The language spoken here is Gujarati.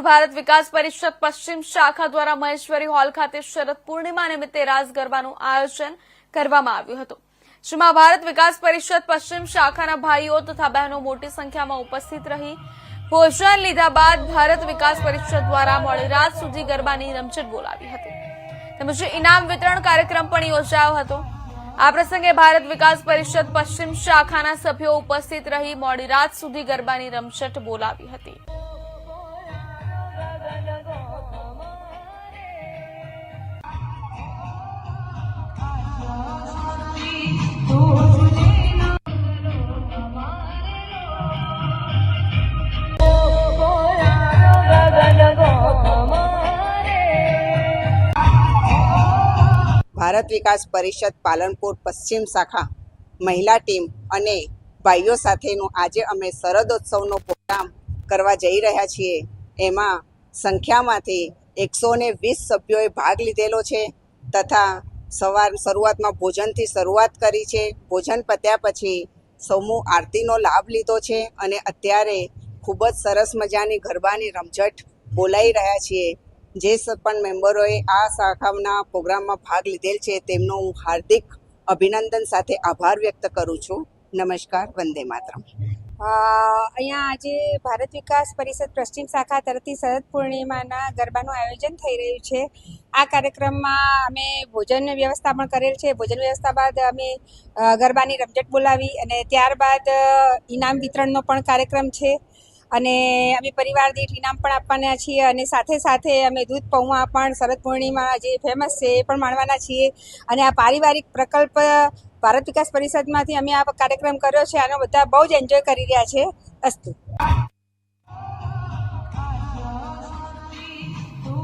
ભારત વિકાસ પરિષદ પશ્ચિમ શાખા દ્વારા મહેશ્વરી હોલ ખાતે શરદ પૂર્ણિમા નિમિત્તે રાસ ગરબાનું આયોજન કરવામાં આવ્યું હતું, જેમાં ભારત વિકાસ પરિષદ પશ્ચિમ શાખાના ભાઈઓ તથા બહેનો મોટી સંખ્યામાં ઉપસ્થિત રહી ભોજન લીધા બાદ ભારત વિકાસ પરિષદ દ્વારા મોડી રાત સુધી ગરબાની રમઝટ બોલાવી હતી તેમજ ઇનામ વિતરણ કાર્યક્રમ પણ યોજાયો હતો। આ પ્રસંગે ભારત વિકાસ પરિષદ પશ્ચિમ શાખાના સભ્યો ઉપસ્થિત રહી મોડી રાત સુધી ગરબાની રમઝટ બોલાવી હતી। ભારત વિકાસ પરિષદ પાલનપુર પશ્ચિમ શાખા મહિલા ટીમ અને ભાઈઓ સાથેનું આજે અમે શરદોત્સવનો પ્રોગ્રામ કરવા જઈ રહ્યા છીએ। એમાં સંખ્યામાંથી 120 સભ્યોએ ભાગ લીધેલો છે તથા શરૂઆતમાં ભોજનથી શરૂઆત કરી છે। ભોજન પત્યા પછી સમૂહ આરતીનો લાભ લીધો છે અને અત્યારે ખૂબ જ સરસ મજાની ગરબાની રમઝટ બોલાવી રહ્યા છીએ। જે પણ મેમ્બરોએ આ શાખાના પ્રોગ્રામમાં ભાગ લીધેલ છે તેમનો હું હાર્દિક અભિનંદન સાથે આભાર વ્યક્ત કરું છું। નમસ્કાર, વંદે માતરમ। અહીંયા આજે ભારત વિકાસ પરિષદ પશ્ચિમ શાખા તરફથી શરદ પૂર્ણિમાના ગરબાનું આયોજન થઈ રહ્યું છે। આ કાર્યક્રમમાં અમે ભોજન વ્યવસ્થા પણ કરેલ છે। ભોજન વ્યવસ્થા બાદ અમે ગરબાની રમઝટ બોલાવી અને ત્યારબાદ ઇનામ વિતરણનો પણ કાર્યક્રમ છે અને અમે પરિવાર દીઠ ઇનામ પણ આપવાના છીએ અને સાથે સાથે અમે દૂધ પૌવા પણ શરદ પૂર્ણિમા જે ફેમસ છે એ પણ માણવાના છીએ અને આ પારિવારિક પ્રકલ્પ ભારત વિકાસ પરિષદમાંથી અમે આ કાર્યક્રમ કર્યો છે, આનો બધા બહુ જ એન્જોય કરી રહ્યા છે। અસ્તુ।